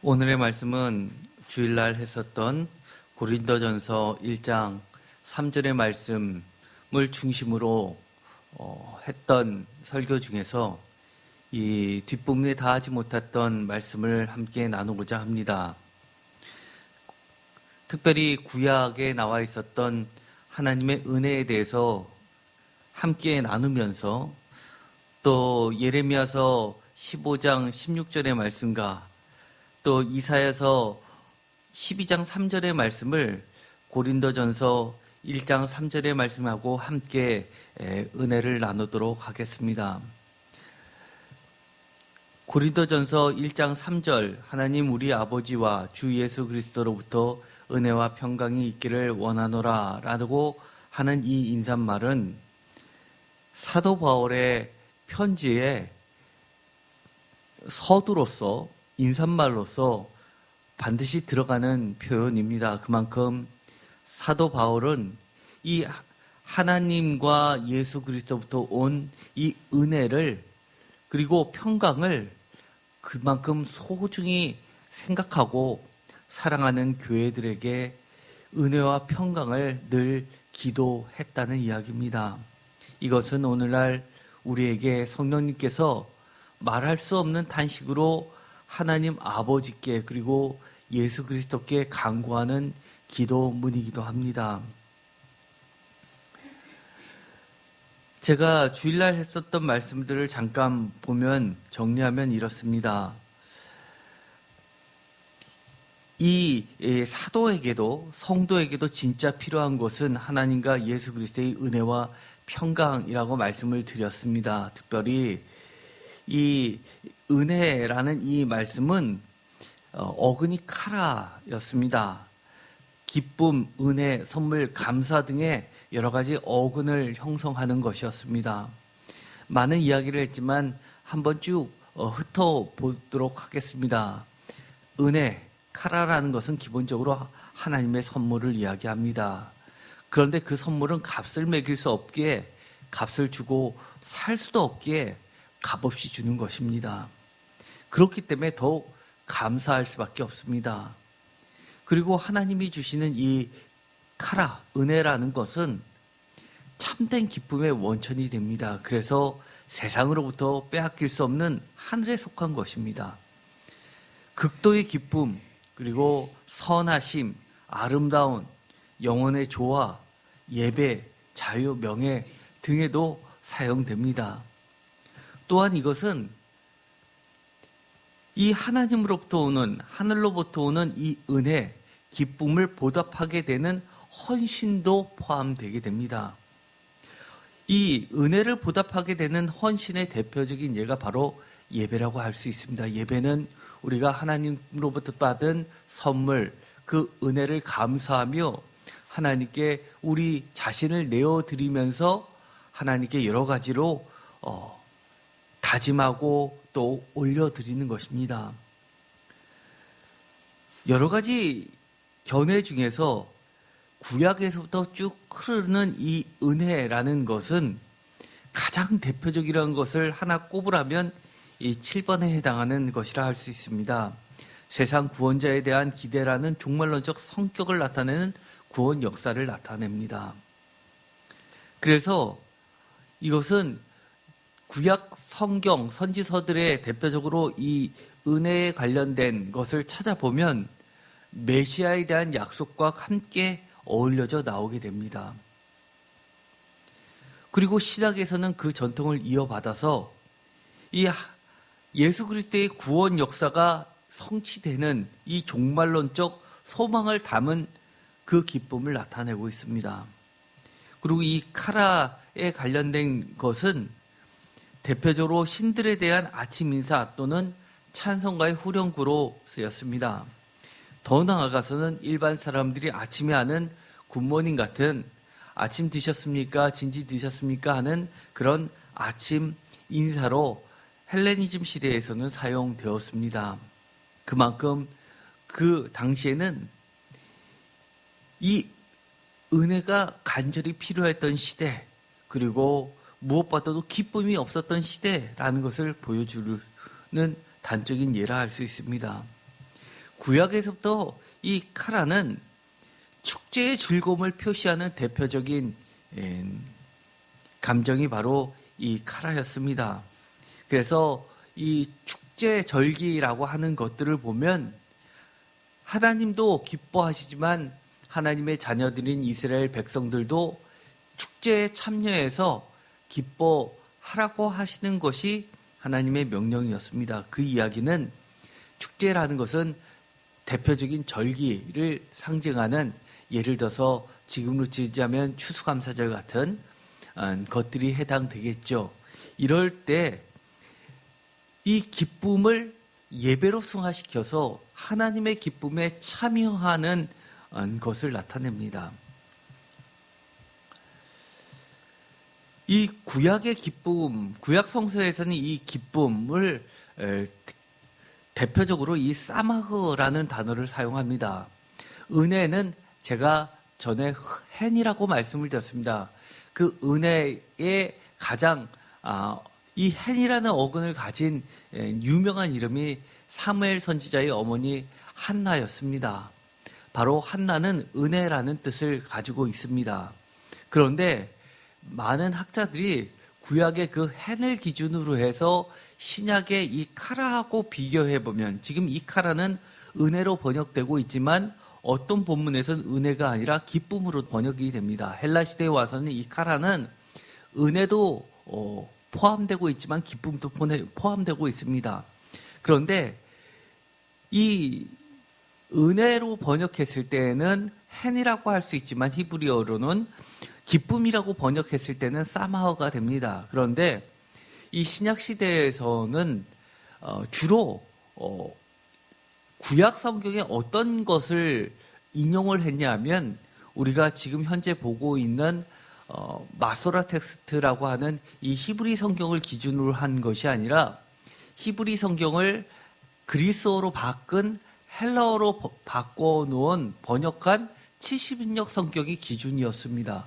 오늘의 말씀은 주일날 했었던 고린도전서 1장 3절의 말씀을 중심으로 했던 설교 중에서 이 뒷부분에 다 하지 못했던 말씀을 함께 나누고자 합니다. 특별히 구약에 나와 있었던 하나님의 은혜에 대해서 함께 나누면서 또 예레미야서 15장 16절의 말씀과 또 이사야서 12장 3절의 말씀을 고린도전서 1장 3절의 말씀하고 함께 은혜를 나누도록 하겠습니다. 고린도전서 1장 3절 하나님 우리 아버지와 주 예수 그리스도로부터 은혜와 평강이 있기를 원하노라 라고 하는 이 인사말은 사도 바울의 편지에 서두로서 인사말로서 반드시 들어가는 표현입니다. 그만큼 사도 바울은 이 하나님과 예수 그리스도부터 온 이 은혜를 그리고 평강을 그만큼 소중히 생각하고 사랑하는 교회들에게 은혜와 평강을 늘 기도했다는 이야기입니다. 이것은 오늘날 우리에게 성령님께서 말할 수 없는 탄식으로 하나님 아버지께 그리고 예수 그리스도께 간구하는 기도문이기도 합니다. 제가 주일날 했었던 말씀들을 잠깐 보면 정리하면 이렇습니다. 이 사도에게도 성도에게도 진짜 필요한 것은 하나님과 예수 그리스도의 은혜와 평강이라고 말씀을 드렸습니다. 특별히 이 은혜라는 이 말씀은 어근이 카라였습니다. 기쁨, 은혜, 선물, 감사 등의 여러 가지 어근을 형성하는 것이었습니다. 많은 이야기를 했지만 한번 쭉 훑어보도록 하겠습니다. 은혜, 카라라는 것은 기본적으로 하나님의 선물을 이야기합니다. 그런데 그 선물은 값을 매길 수 없기에 값을 주고 살 수도 없기에 값없이 주는 것입니다. 그렇기 때문에 더욱 감사할 수밖에 없습니다. 그리고 하나님이 주시는 이 카라, 은혜라는 것은 참된 기쁨의 원천이 됩니다. 그래서 세상으로부터 빼앗길 수 없는 하늘에 속한 것입니다. 극도의 기쁨, 그리고 선하심, 아름다운 영혼의 조화, 예배, 자유, 명예 등에도 사용됩니다. 또한 이것은 이 하나님으로부터 오는, 하늘로부터 오는 이 은혜, 기쁨을 보답하게 되는 헌신도 포함되게 됩니다. 이 은혜를 보답하게 되는 헌신의 대표적인 예가 바로 예배라고 할 수 있습니다. 예배는 우리가 하나님으로부터 받은 선물, 그 은혜를 감사하며 하나님께 우리 자신을 내어드리면서 하나님께 여러 가지로 다짐하고 또 올려드리는 것입니다. 여러 가지 견해 중에서 구약에서부터 쭉 흐르는 이 은혜라는 것은 가장 대표적이라는 것을 하나 꼽으라면 이 7번에 해당하는 것이라 할 수 있습니다. 세상 구원자에 대한 기대라는 종말론적 성격을 나타내는 구원 역사를 나타냅니다. 그래서 이것은 구약 성경 선지서들의 대표적으로 이 은혜에 관련된 것을 찾아보면 메시아에 대한 약속과 함께 어울려져 나오게 됩니다. 그리고 신약에서는 그 전통을 이어받아서 이 예수 그리스도의 구원 역사가 성취되는 이 종말론적 소망을 담은 그 기쁨을 나타내고 있습니다. 그리고 이 카라에 관련된 것은 대표적으로 신들에 대한 아침 인사 또는 찬송가의 후렴구로 쓰였습니다. 더 나아가서는 일반 사람들이 아침에 하는 굿모닝 같은 아침 드셨습니까? 진지 드셨습니까? 하는 그런 아침 인사로 헬레니즘 시대에서는 사용되었습니다. 그만큼 그 당시에는 이 은혜가 간절히 필요했던 시대, 그리고 무엇보다도 기쁨이 없었던 시대라는 것을 보여주는 단적인 예라 할 수 있습니다. 구약에서부터 이 카라는 축제의 즐거움을 표시하는 대표적인 감정이 바로 이 카라였습니다. 그래서 이 축제 절기라고 하는 것들을 보면 하나님도 기뻐하시지만 하나님의 자녀들인 이스라엘 백성들도 축제에 참여해서 기뻐하라고 하시는 것이 하나님의 명령이었습니다. 그 이야기는 축제라는 것은 대표적인 절기를 상징하는, 예를 들어서 지금으로 치자면 추수감사절 같은 것들이 해당되겠죠. 이럴 때 이 기쁨을 예배로 승화시켜서 하나님의 기쁨에 참여하는 것을 나타냅니다. 이 구약의 기쁨, 구약 성서에서는 이 기쁨을 대표적으로 이 사마흐라는 단어를 사용합니다. 은혜는 제가 전에 헨이라고 말씀을 드렸습니다. 그 은혜의 가장 이 헨이라는 어근을 가진 유명한 이름이 사무엘 선지자의 어머니 한나였습니다. 바로 한나는 은혜라는 뜻을 가지고 있습니다. 그런데 많은 학자들이 구약의 그 헨을 기준으로 해서 신약의 이 카라하고 비교해보면, 지금 이 카라는 은혜로 번역되고 있지만 어떤 본문에서는 은혜가 아니라 기쁨으로 번역이 됩니다. 헬라 시대에 와서는 이 카라는 은혜도 포함되고 있지만 기쁨도 포함되고 있습니다. 그런데 이 은혜로 번역했을 때는 헨이라고 할 수 있지만 히브리어로는 기쁨이라고 번역했을 때는 사마허가 됩니다. 그런데 이 신약 시대에서는 주로 구약 성경에 어떤 것을 인용을 했냐면, 우리가 지금 현재 보고 있는 마소라 텍스트라고 하는 이 히브리 성경을 기준으로 한 것이 아니라 히브리 성경을 그리스어로 바꾼 헬라어로 바꿔놓은 번역한 70인역 성경이 기준이었습니다.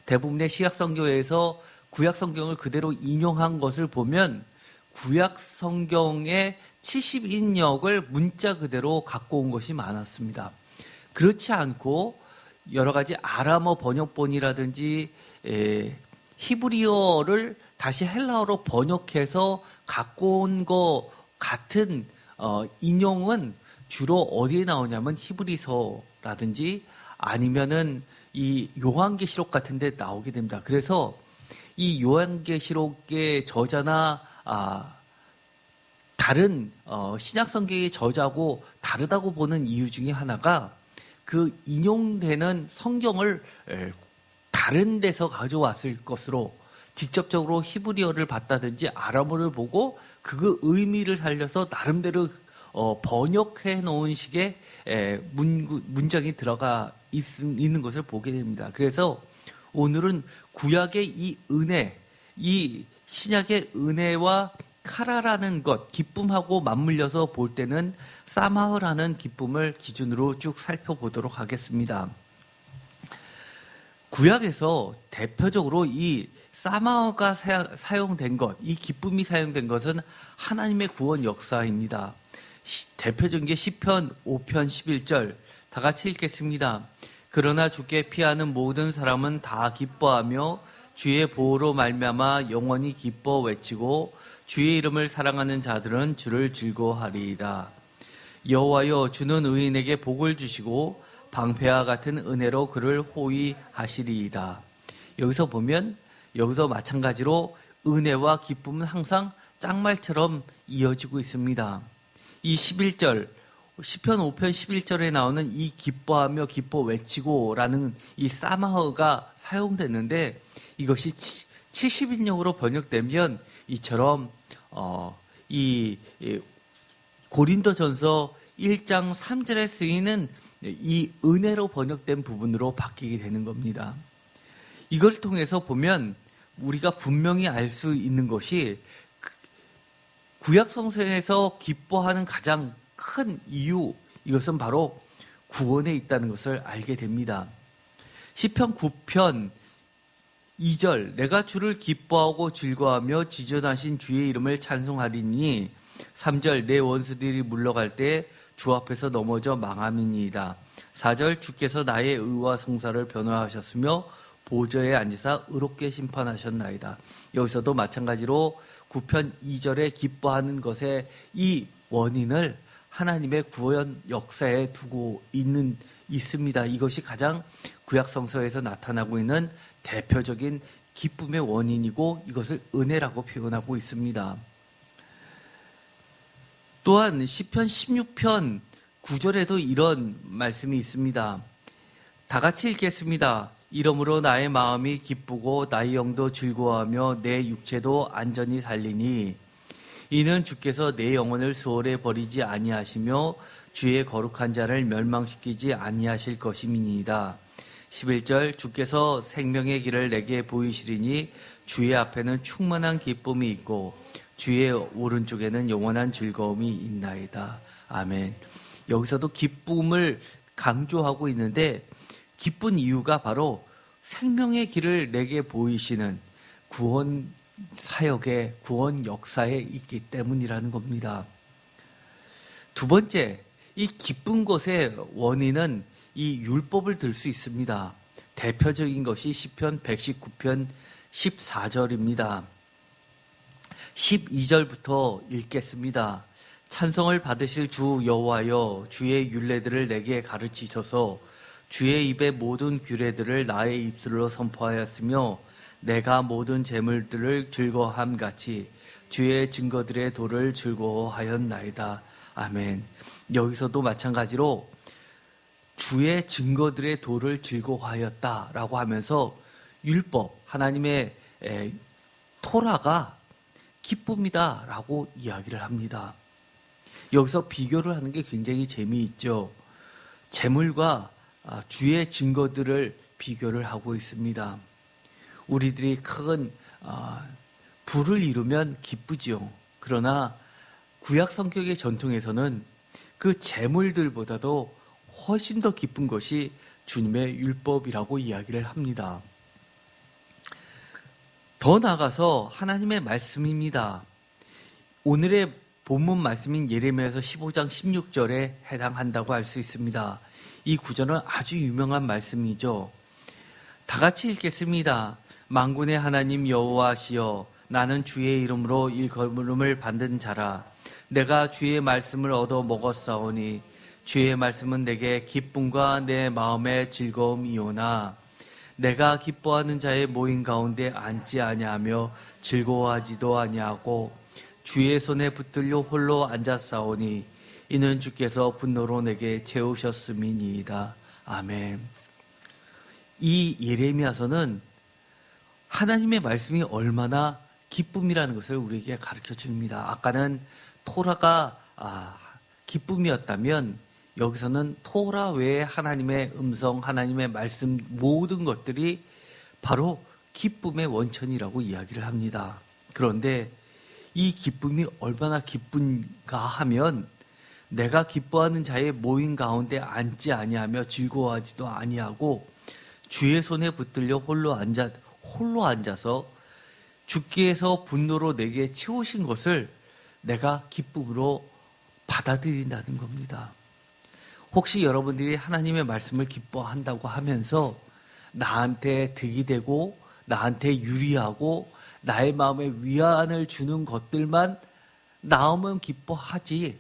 대부분의 시약 성경에서 구약 성경을 그대로 인용한 것을 보면 구약 성경의 70인역을 문자 그대로 갖고 온 것이 많았습니다. 그렇지 않고 여러 가지 아람어 번역본이라든지 히브리어를 다시 헬라어로 번역해서 갖고 온 것 같은 인용은 주로 어디에 나오냐면 히브리서라든지 아니면은 이 요한계시록 같은 데 나오게 됩니다. 그래서 이 요한계시록의 저자나 다른 신약 성경의 저자하고 다르다고 보는 이유 중에 하나가 그 인용되는 성경을 다른 데서 가져왔을 것으로 직접적으로 히브리어를 봤다든지 아람어를 보고 그 의미를 살려서 나름대로 번역해 놓은 식의 문장이 들어가 있는 것을 보게 됩니다. 그래서 오늘은 구약의 이 은혜, 이 신약의 은혜와 카라라는 것, 기쁨하고 맞물려서 볼 때는 사마흐라는 기쁨을 기준으로 쭉 살펴보도록 하겠습니다. 구약에서 대표적으로 이 사마흐가 사용된 것, 이 기쁨이 사용된 것은 하나님의 구원 역사입니다. 대표적인 게 시편 5편 11절, 다 같이 읽겠습니다. 그러나 주께 피하는 모든 사람은 다 기뻐하며 주의 보호로 말미암아 영원히 기뻐 외치고 주의 이름을 사랑하는 자들은 주를 즐거워하리이다. 여호와여, 주는 의인에게 복을 주시고 방패와 같은 은혜로 그를 호위하시리이다. 여기서 보면 여기서 마찬가지로 은혜와 기쁨은 항상 짝말처럼 이어지고 있습니다. 이 11절, 시편 5편 11절에 나오는 이 기뻐하며 기뻐 외치고라는 이 사마흐가 사용됐는데, 이것이 70인역으로 번역되면 이처럼 이 고린도전서 1장 3절에 쓰이는 이 은혜로 번역된 부분으로 바뀌게 되는 겁니다. 이걸 통해서 보면 우리가 분명히 알 수 있는 것이 구약 성서에서 기뻐하는 가장 큰 이유, 이것은 바로 구원에 있다는 것을 알게 됩니다. 시편 9편 2절, 내가 주를 기뻐하고 즐거워하며 지존하신 주의 이름을 찬송하리니, 3절, 내 원수들이 물러갈 때 주 앞에서 넘어져 망함이니이다. 4절 주께서 나의 의와 송사를 변호하셨으며 보좌에 앉으사 의롭게 심판하셨나이다. 여기서도 마찬가지로 9편 2절에 기뻐하는 것의 이 원인을 하나님의 구원 역사에 두고 있습니다. 이것이 가장 구약성서에서 나타나고 있는 대표적인 기쁨의 원인이고 이것을 은혜라고 표현하고 있습니다. 또한 시편 16편 9절에도 이런 말씀이 있습니다. 다 같이 읽겠습니다. 이러므로 나의 마음이 기쁘고 나의 영도 즐거워하며 내 육체도 안전히 살리니 이는 주께서 내 영혼을 수월에 버리지 아니하시며 주의 거룩한 자를 멸망시키지 아니하실 것임이니이다. 11절 주께서 생명의 길을 내게 보이시리니 주의 앞에는 충만한 기쁨이 있고 주의 오른쪽에는 영원한 즐거움이 있나이다. 아멘. 여기서도 기쁨을 강조하고 있는데 기쁜 이유가 바로 생명의 길을 내게 보이시는 구원 사역의 구원 역사에 있기 때문이라는 겁니다. 두 번째, 이 기쁜 것의 원인은 이 율법을 들 수 있습니다. 대표적인 것이 시편 119편 14절입니다. 12절부터 읽겠습니다. 찬송을 받으실 주 여호와여 주의 율례들을 내게 가르치셔서 주의 입의 모든 규례들을 나의 입술로 선포하였으며 내가 모든 재물들을 즐거워함 같이 주의 증거들의 도를 즐거워하였나이다. 아멘. 여기서도 마찬가지로 주의 증거들의 도를 즐거워하였다라고 하면서 율법, 하나님의 토라가 기쁨이다라고 이야기를 합니다. 여기서 비교를 하는 게 굉장히 재미있죠. 재물과 주의 증거들을 비교를 하고 있습니다. 우리들이 큰 부를 이루면 기쁘지요. 그러나 구약 성경의 전통에서는 그 재물들보다도 훨씬 더 기쁜 것이 주님의 율법이라고 이야기를 합니다. 더 나아가서 하나님의 말씀입니다. 오늘의 본문 말씀인 예레미야서 15장 16절에 해당한다고 할 수 있습니다. 이 구절은 아주 유명한 말씀이죠. 다 같이 읽겠습니다. 만군의 하나님 여호와시여 나는 주의 이름으로 일컬음을 받는 자라. 내가 주의 말씀을 얻어 먹었사오니 주의 말씀은 내게 기쁨과 내 마음의 즐거움이오나 내가 기뻐하는 자의 모임 가운데 앉지 아니하며 즐거워하지도 아니하고 주의 손에 붙들려 홀로 앉았사오니 이는 주께서 분노로 내게 채우셨음이니이다. 아멘. 이 예레미야서는 하나님의 말씀이 얼마나 기쁨이라는 것을 우리에게 가르쳐 줍니다. 아까는 토라가 기쁨이었다면 여기서는 토라 외에 하나님의 음성, 하나님의 말씀 모든 것들이 바로 기쁨의 원천이라고 이야기를 합니다. 그런데 이 기쁨이 얼마나 기쁜가 하면 내가 기뻐하는 자의 모임 가운데 앉지 아니하며 즐거워하지도 아니하고 주의 손에 붙들려 홀로 앉아서 주께서 분노로 내게 채우신 것을 내가 기쁨으로 받아들인다는 겁니다. 혹시 여러분들이 하나님의 말씀을 기뻐한다고 하면서 나한테 득이 되고 나한테 유리하고 나의 마음에 위안을 주는 것들만 나오면 기뻐하지,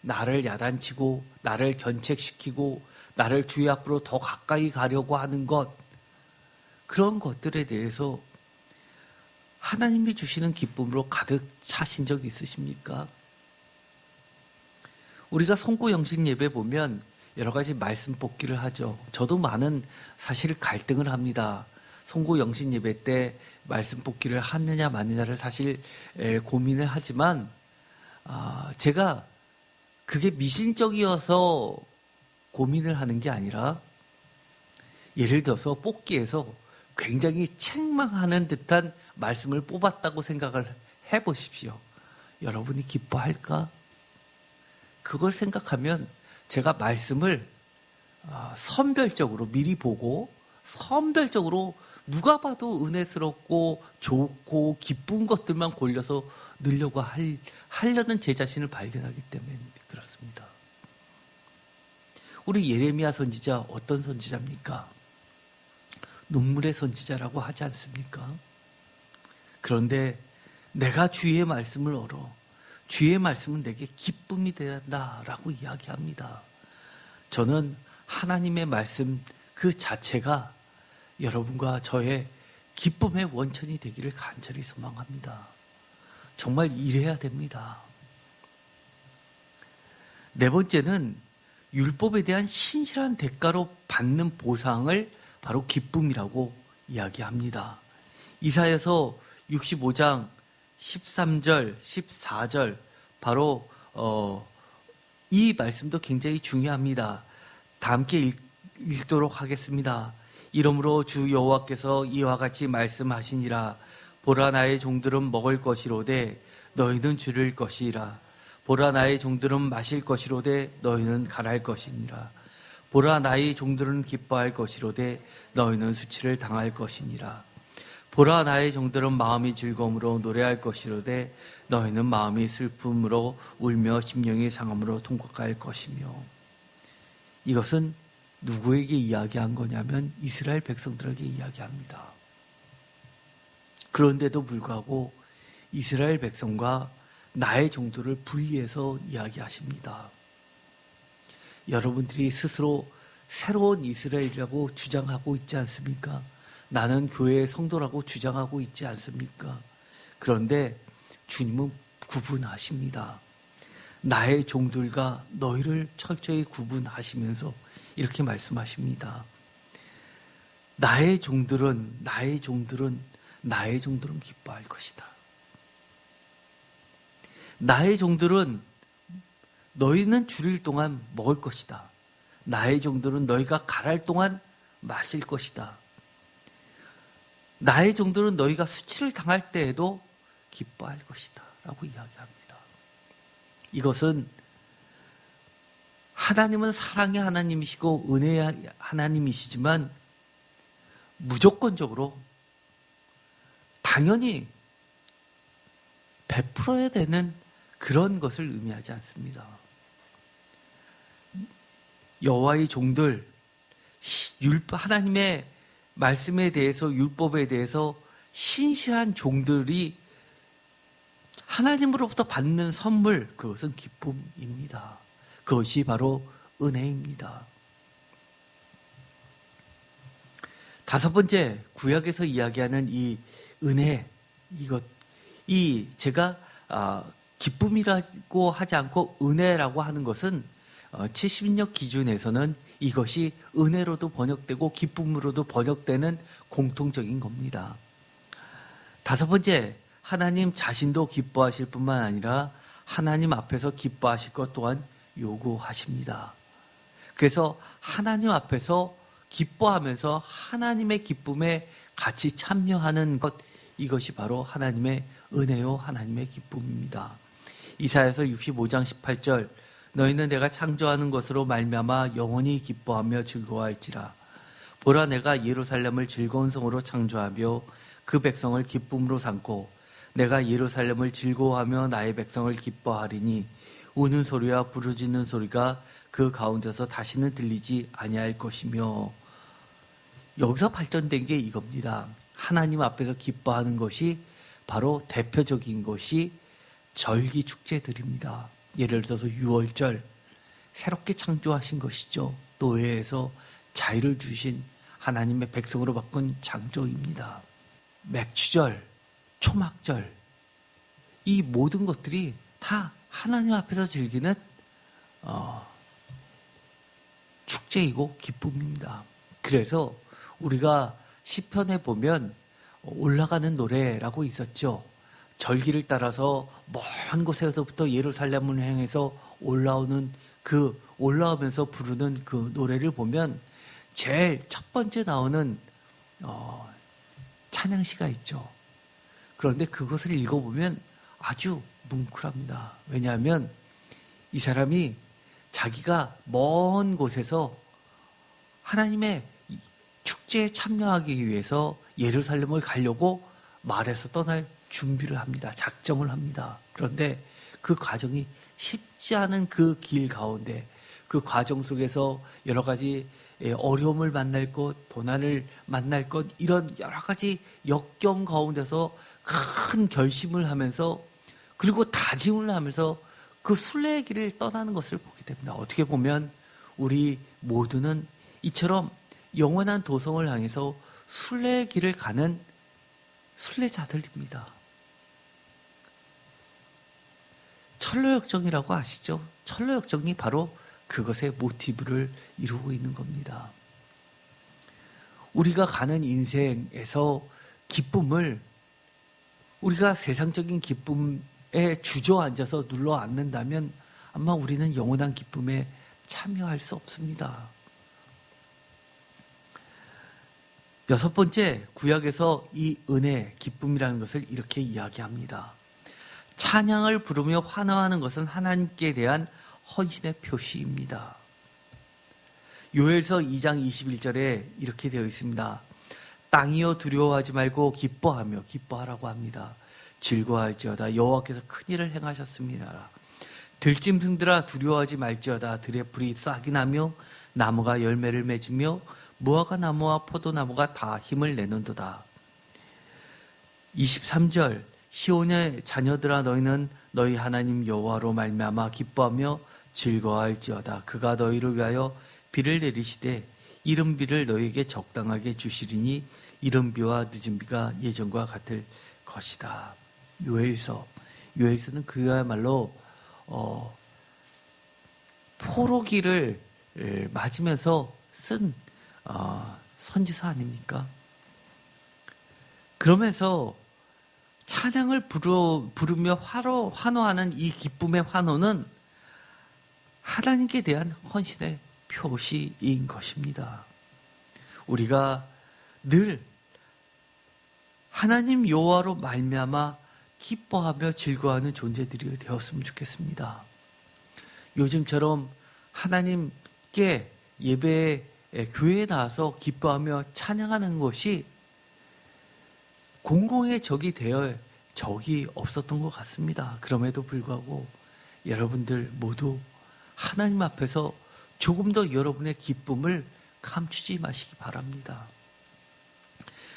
나를 야단치고 나를 견책시키고 나를 주의 앞으로 더 가까이 가려고 하는 것, 그런 것들에 대해서 하나님이 주시는 기쁨으로 가득 차신 적 있으십니까? 우리가 송구 영신 예배 보면 여러 가지 말씀 뽑기를 하죠. 저도 많은 사실 갈등을 합니다. 송구 영신 예배 때 말씀 뽑기를 하느냐 마느냐를 사실 고민을 하지만 제가 그게 미신적이어서 고민을 하는 게 아니라 예를 들어서 뽑기에서 굉장히 책망하는 듯한 말씀을 뽑았다고 생각을 해보십시오. 여러분이 기뻐할까? 그걸 생각하면 제가 말씀을 선별적으로 미리 보고 선별적으로 누가 봐도 은혜스럽고 좋고 기쁜 것들만 골려서 넣으려고 하려는 제 자신을 발견하기 때문에 그렇습니다. 우리 예레미야 선지자 어떤 선지자입니까? 눈물의 선지자라고 하지 않습니까? 그런데 내가 주의 말씀을 얼어 주의 말씀은 내게 기쁨이 된다라고 이야기합니다. 저는 하나님의 말씀 그 자체가 여러분과 저의 기쁨의 원천이 되기를 간절히 소망합니다. 정말 이래야 됩니다. 네 번째는 율법에 대한 신실한 대가로 받는 보상을 바로 기쁨이라고 이야기합니다. 이사야서 65장 13절, 14절 바로 이 말씀도 굉장히 중요합니다. 다 함께 읽도록 하겠습니다. 이러므로 주 여호와께서 이와 같이 말씀하시니라. 보라 나의 종들은 먹을 것이로되 너희는 줄일 것이라. 보라 나의 종들은 마실 것이로되 너희는 갈할 것이니라. 보라 나의 종들은 기뻐할 것이로되 너희는 수치를 당할 것이니라. 보라 나의 종들은 마음이 즐거움으로 노래할 것이로되 너희는 마음이 슬픔으로 울며 심령이 상함으로 통곡할 것이며. 이것은 누구에게 이야기한 거냐면 이스라엘 백성들에게 이야기합니다. 그런데도 불구하고 이스라엘 백성과 나의 종들을 분리해서 이야기하십니다. 여러분들이 스스로 새로운 이스라엘이라고 주장하고 있지 않습니까? 나는 교회의 성도라고 주장하고 있지 않습니까? 그런데 주님은 구분하십니다. 나의 종들과 너희를 철저히 구분하시면서 이렇게 말씀하십니다. 나의 종들은 기뻐할 것이다. 나의 종들은 너희는 줄일 동안 먹을 것이다. 나의 종들은 너희가 갈할 동안 마실 것이다. 나의 종들은 너희가 수치를 당할 때에도 기뻐할 것이다 라고 이야기합니다. 이것은 하나님은 사랑의 하나님이시고 은혜의 하나님이시지만 무조건적으로 당연히 베풀어야 되는 그런 것을 의미하지 않습니다. 여호와의 종들, 하나님의 말씀에 대해서, 율법에 대해서 신실한 종들이 하나님으로부터 받는 선물, 그것은 기쁨입니다. 그것이 바로 은혜입니다. 다섯 번째, 구약에서 이야기하는 이 은혜, 제가 기쁨이라고 하지 않고 은혜라고 하는 것은 70년 기준에서는 이것이 은혜로도 번역되고 기쁨으로도 번역되는 공통적인 겁니다. 다섯 번째, 하나님 자신도 기뻐하실 뿐만 아니라 하나님 앞에서 기뻐하실 것 또한 요구하십니다. 그래서 하나님 앞에서 기뻐하면서 하나님의 기쁨에 같이 참여하는 것, 이것이 바로 하나님의 은혜요 하나님의 기쁨입니다. 이사야서 65장 18절, 너희는 내가 창조하는 것으로 말미암아 영원히 기뻐하며 즐거워할지라. 보라, 내가 예루살렘을 즐거운 성으로 창조하며 그 백성을 기쁨으로 삼고 내가 예루살렘을 즐거워하며 나의 백성을 기뻐하리니 우는 소리와 부르짖는 소리가 그 가운데서 다시는 들리지 아니할 것이며. 여기서 발전된 게 이겁니다. 하나님 앞에서 기뻐하는 것이 바로 대표적인 것이 절기 축제들입니다. 예를 들어서 유월절, 새롭게 창조하신 것이죠. 노예에서 자유를 주신 하나님의 백성으로 바꾼 창조입니다. 맥주절, 초막절, 이 모든 것들이 다 하나님 앞에서 즐기는 축제이고 기쁨입니다. 그래서 우리가 시편에 보면 올라가는 노래라고 있었죠. 절기를 따라서 먼 곳에서부터 예루살렘을 향해서 올라오면서 부르는 그 노래를 보면 제일 첫 번째 나오는 찬양시가 있죠. 그런데 그것을 읽어보면 아주 뭉클합니다. 왜냐하면 이 사람이 자기가 먼 곳에서 하나님의 축제에 참여하기 위해서 예루살렘을 가려고 말에서 떠날 준비를 합니다. 작정을 합니다. 그런데 그 과정이 쉽지 않은 그 길 가운데 그 과정 속에서 여러 가지 어려움을 만날 것, 고난을 만날 것, 이런 여러 가지 역경 가운데서 큰 결심을 하면서 그리고 다짐을 하면서 그 순례의 길을 떠나는 것을 보게 됩니다. 어떻게 보면 우리 모두는 이처럼 영원한 도성을 향해서 순례의 길을 가는 순례자들입니다. 철로역정이라고 아시죠? 철로역정이 바로 그것의 모티브를 이루고 있는 겁니다. 우리가 가는 인생에서 기쁨을 우리가 세상적인 기쁨에 주저앉아서 눌러 앉는다면 아마 우리는 영원한 기쁨에 참여할 수 없습니다. 6번째, 구약에서 이 은혜, 기쁨이라는 것을 이렇게 이야기합니다. 찬양을 부르며 환호하는 것은 하나님께 대한 헌신의 표시입니다. 요엘서 2장 21절에 이렇게 되어 있습니다. 땅이여 두려워하지 말고 기뻐하며, 기뻐하라고 합니다. 즐거워할지어다 여호와께서 큰 일을 행하셨습니다. 들짐승들아 두려워하지 말지어다 들의 풀이 싹이 나며 나무가 열매를 맺으며 무화과 나무와 포도나무가 다 힘을 내는도다. 23절 시온의 자녀들아 너희는 너희 하나님 여호와로 말미암아 기뻐하며 즐거워할지어다. 그가 너희를 위하여 비를 내리시되 이른 비를 너희에게 적당하게 주시리니 이른 비와 늦은 비가 예전과 같을 것이다. 요엘서는 그야말로 포로기를 맞으면서 쓴 선지서 아닙니까? 그러면서 찬양을 부르며 환호하는 이 기쁨의 환호는 하나님께 대한 헌신의 표시인 것입니다. 우리가 늘 하나님 여호와로 말미암아 기뻐하며 즐거워하는 존재들이 되었으면 좋겠습니다. 요즘처럼 하나님께 예배에 교회에 나와서 기뻐하며 찬양하는 것이 공공의 적이 없었던 것 같습니다. 그럼에도 불구하고 여러분들 모두 하나님 앞에서 조금 더 여러분의 기쁨을 감추지 마시기 바랍니다.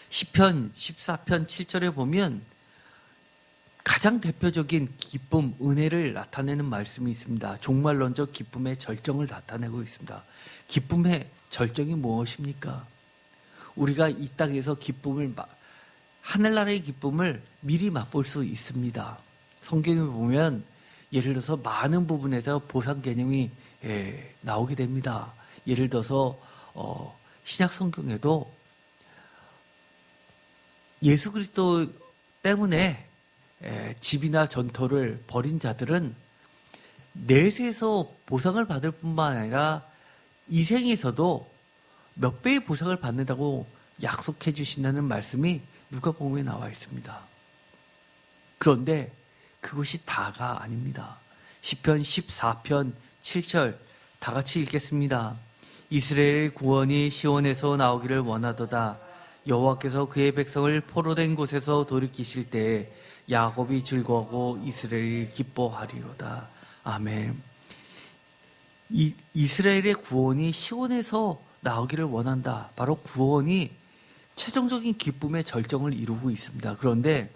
시편 14편 7절에 보면 가장 대표적인 기쁨, 은혜를 나타내는 말씀이 있습니다. 종말론적 기쁨의 절정을 나타내고 있습니다. 기쁨의 절정이 무엇입니까? 우리가 이 땅에서 하늘나라의 기쁨을 미리 맛볼 수 있습니다. 성경에 보면 예를 들어서 많은 부분에서 보상 개념이 나오게 됩니다. 예를 들어서 신약 성경에도 예수 그리스도 때문에 집이나 전토를 벌인 자들은 내세에서 보상을 받을 뿐만 아니라 이 생에서도 몇 배의 보상을 받는다고 약속해 주신다는 말씀이 누가복음에 나와 있습니다. 그런데 그것이 다가 아닙니다. 시편 14편 7절 다 같이 읽겠습니다. 이스라엘의 구원이 시온에서 나오기를 원하도다. 여호와께서 그의 백성을 포로된 곳에서 돌이키실 때에 야곱이 즐거워하고 이스라엘이 기뻐하리로다. 아멘. 이스라엘의 구원이 시온에서 나오기를 원한다. 바로 구원이 최종적인 기쁨의 절정을 이루고 있습니다. 그런데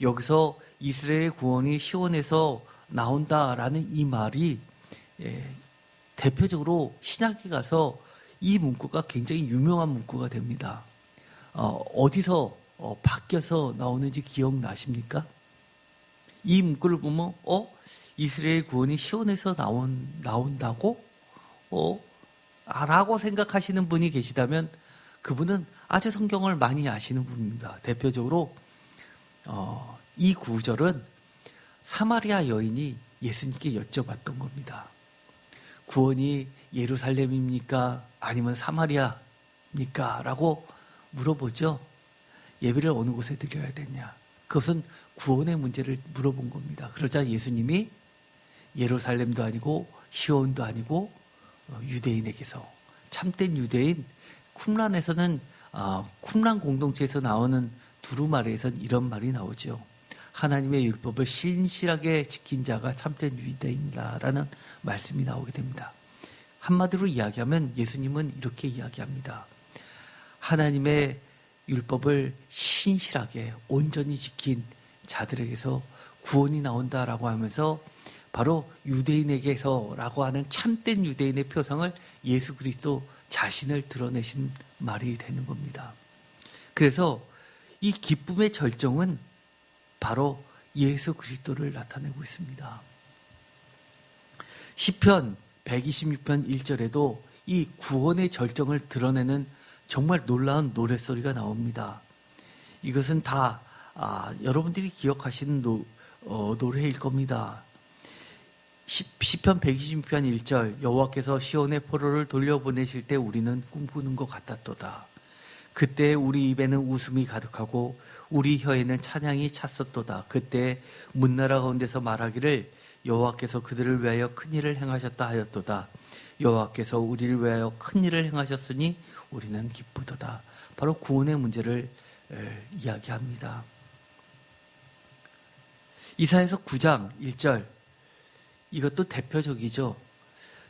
여기서 이스라엘의 구원이 시온에서 나온다라는 이 말이 대표적으로 신약에 가서 이 문구가 굉장히 유명한 문구가 됩니다. 어디서 바뀌어서 나오는지 기억나십니까? 이 문구를 보면 이스라엘 구원이 시온에서 나온다고? 라고 생각하시는 분이 계시다면 그분은 아주 성경을 많이 아시는 분입니다. 대표적으로 이 구절은 사마리아 여인이 예수님께 여쭤봤던 겁니다. 구원이 예루살렘입니까? 아니면 사마리아입니까? 라고 물어보죠. 예배를 어느 곳에 드려야 되냐? 그것은 구원의 문제를 물어본 겁니다. 그러자 예수님이 예루살렘도 아니고 시온도 아니고 유대인에게서, 참된 유대인 쿰란에서는 쿰란 공동체에서 나오는 두루마리에서는 이런 말이 나오죠. 하나님의 율법을 신실하게 지킨 자가 참된 유대인이다라는 말씀이 나오게 됩니다. 한마디로 이야기하면 예수님은 이렇게 이야기합니다. 하나님의 율법을 신실하게 온전히 지킨 자들에게서 구원이 나온다라고 하면서 바로 유대인에게서라고 하는 참된 유대인의 표상을 예수 그리스도 자신을 드러내신 말이 되는 겁니다. 그래서 이 기쁨의 절정은 바로 예수 그리스도를 나타내고 있습니다. 시편 126편 1절에도 이 구원의 절정을 드러내는 정말 놀라운 노랫소리가 나옵니다. 이것은 다 여러분들이 기억하시는 노래일 겁니다. 시편 126편 1절 여호와께서 시온의 포로를 돌려보내실 때 우리는 꿈꾸는 것 같았도다. 그때 우리 입에는 웃음이 가득하고 우리 혀에는 찬양이 찼었도다. 그때 문나라 가운데서 말하기를 여호와께서 그들을 위하여 큰 일을 행하셨다 하였도다. 여호와께서 우리를 위하여 큰 일을 행하셨으니 우리는 기쁘도다. 바로 구원의 문제를 이야기합니다. 이사야서 9장 1절 이것도 대표적이죠.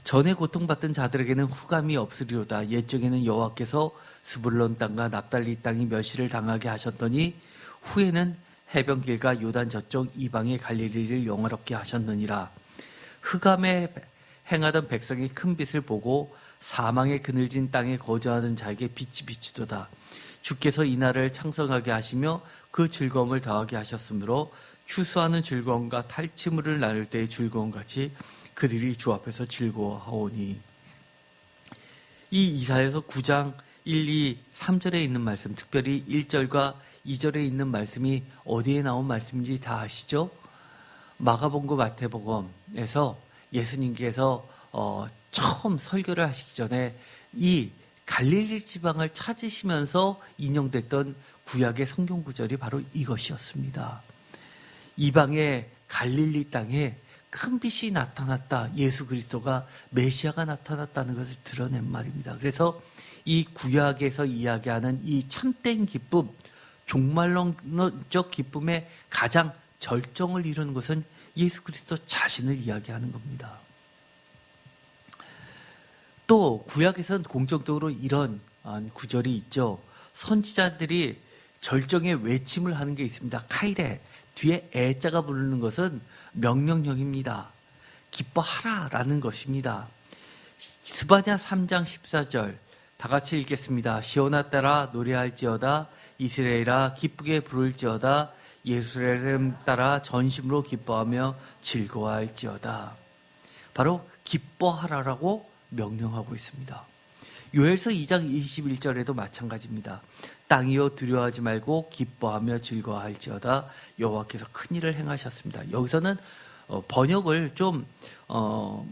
전에 고통받던 자들에게는 후감이 없으리로다. 옛적에는 여호와께서 스불론 땅과 납달리 땅이 멸시를 당하게 하셨더니 후에는 해변길과 요단 저쪽 이방의 갈릴리를 영화롭게 하셨느니라. 흑암에 행하던 백성이 큰 빛을 보고 사망의 그늘진 땅에 거주하는 자에게 빛이 비추도다. 주께서 이날을 창성하게 하시며 그 즐거움을 더하게 하셨으므로 추수하는 즐거움과 탈취물을 나눌 때의 즐거움같이 그들이 주 앞에서 즐거워하오니. 이 이사야서 9장 1, 2, 3절에 있는 말씀, 특별히 1절과 2절에 있는 말씀이 어디에 나온 말씀인지 다 아시죠? 마가복음, 마태복음에서 예수님께서 처음 설교를 하시기 전에 이 갈릴리 지방을 찾으시면서 인용됐던 구약의 성경 구절이 바로 이것이었습니다. 이방의 갈릴리 땅에 큰 빛이 나타났다. 예수 그리스도가 메시아가 나타났다는 것을 드러낸 말입니다. 그래서 이 구약에서 이야기하는 이 참된 기쁨, 종말론적 기쁨의 가장 절정을 이루는 것은 예수 그리스도 자신을 이야기하는 겁니다. 또 구약에서는 공통적으로 이런 구절이 있죠. 선지자들이 절정의 외침을 하는 게 있습니다. 카이레, 뒤에 애자가 부르는 것은 명령형입니다. 기뻐하라라는 것입니다. 스바냐 3장 14절 다 같이 읽겠습니다. 시온아 따라 노래할지어다. 이스라엘아 기쁘게 부를지어다. 예루살렘 따라 전심으로 기뻐하며 즐거워할지어다. 바로 기뻐하라라고 명령하고 있습니다. 요엘서 2장 21절에도 마찬가지입니다. 땅이여 두려워하지 말고 기뻐하며 즐거워할지어다. 여호와께서 큰 일을 행하셨습니다. 여기서는 번역을 좀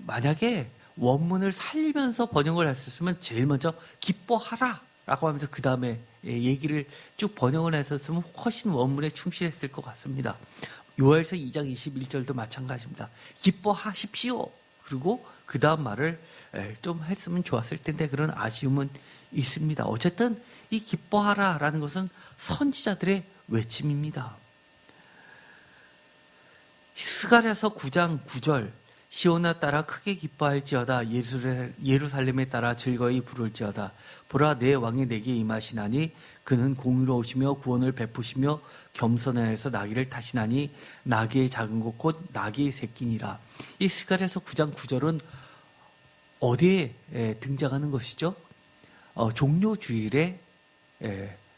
만약에 원문을 살리면서 번역을 했었으면 제일 먼저 기뻐하라 라고 하면서 그 다음에 얘기를 쭉 번역을 했었으면 훨씬 원문에 충실했을 것 같습니다. 요엘서 2장 21절도 마찬가지입니다. 기뻐하십시오. 그리고 그 다음 말을 좀 했으면 좋았을 텐데 그런 아쉬움은 있습니다. 어쨌든 이 기뻐하라라는 것은 선지자들의 외침입니다. 스가랴서 9장 9절 시온아 따라 크게 기뻐할지어다. 예루살렘에 따라 즐거이 부를지어다. 보라 내 왕이 내게 임하시나니 그는 공의로우시며 구원을 베푸시며 겸손하여서 나귀를 타시나니 나귀의 작은 것 곧 나귀의 새끼니라. 이 스가랴서 9장 9절은 어디에 등장하는 것이죠? 종료주일에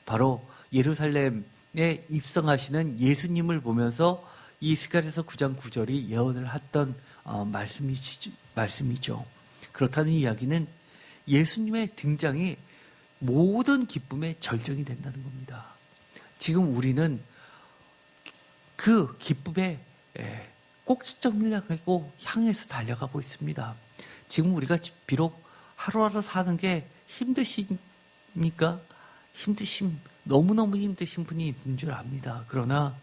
바로 예루살렘에 입성하시는 예수님을 보면서 이 스가랴서 9장 9절이 예언을 했던 말씀이죠. 그렇다는 이야기는 예수님의 등장이 모든 기쁨의 절정이 된다는 겁니다. 지금 우리는 그 기쁨의 꼭지점을 향해서 달려가고 있습니다. 지금 우리가 비록 하루하루 사는 게 힘드십니까? 너무너무 힘드신 분이 있는 줄 압니다. 그러나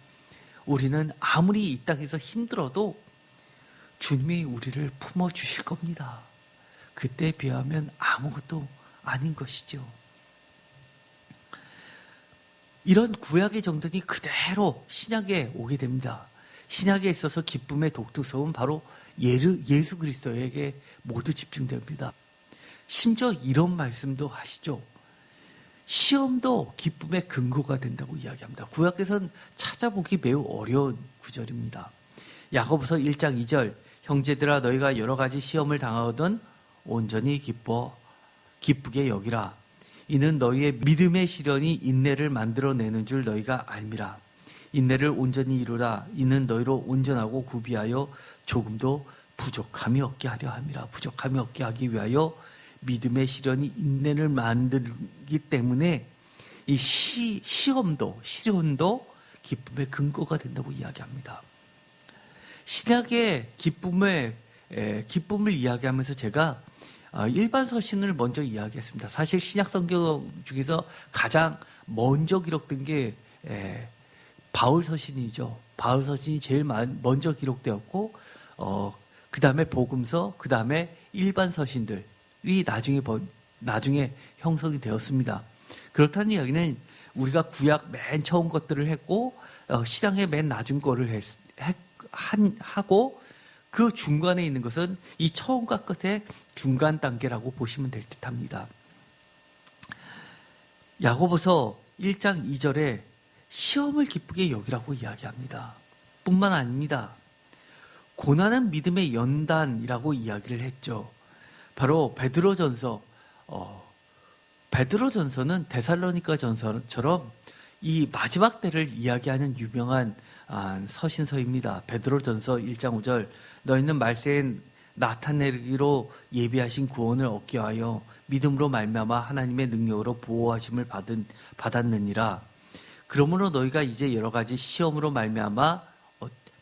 우리는 아무리 이 땅에서 힘들어도 주님이 우리를 품어주실 겁니다. 그때에 비하면 아무것도 아닌 것이죠. 이런 구약의 정돈이 그대로 신약에 오게 됩니다. 신약에 있어서 기쁨의 독특성은 바로 예수 그리스도에게 모두 집중됩니다. 심지어 이런 말씀도 하시죠. 시험도 기쁨의 근거가 된다고 이야기합니다. 구약에서는 찾아보기 매우 어려운 구절입니다. 야고보서 1장 2절, 형제들아 너희가 여러 가지 시험을 당하거든 온전히 기쁘게 여기라. 이는 너희의 믿음의 시련이 인내를 만들어내는 줄 너희가 알미라. 인내를 온전히 이루라. 이는 너희로 온전하고 구비하여 조금도 부족함이 없게 하려 함이라. 부족함이 없게 하기 위하여 믿음의 시련이 인내를 만들기 때문에 이 시험도 시련도 기쁨의 근거가 된다고 이야기합니다. 신약의 기쁨을 이야기하면서 제가 일반 서신을 먼저 이야기했습니다. 사실 신약 성경 중에서 가장 먼저 기록된 게 바울 서신이죠. 바울 서신이 제일 먼저 기록되었고 그 다음에 복음서, 그 다음에 일반 서신들이 나중에 형성이 되었습니다. 그렇다는 이야기는 우리가 구약 맨 처음 것들을 했고 신약의 맨 나중 거를 하고 그 중간에 있는 것은 이 처음과 끝의 중간 단계라고 보시면 될 듯합니다. 야고보서 1장 2절에 시험을 기쁘게 여기라고 이야기합니다. 뿐만 아닙니다. 고난은 믿음의 연단이라고 이야기를 했죠. 바로 베드로전서는 데살로니가 전서처럼 이 마지막 때를 이야기하는 유명한 서신서입니다. 베드로전서 1장 5절, 너희는 말세에 나타내기로 예비하신 구원을 얻게 하여 믿음으로 말미암아 하나님의 능력으로 보호하심을 받았느니라. 그러므로 너희가 이제 여러 가지 시험으로 말미암아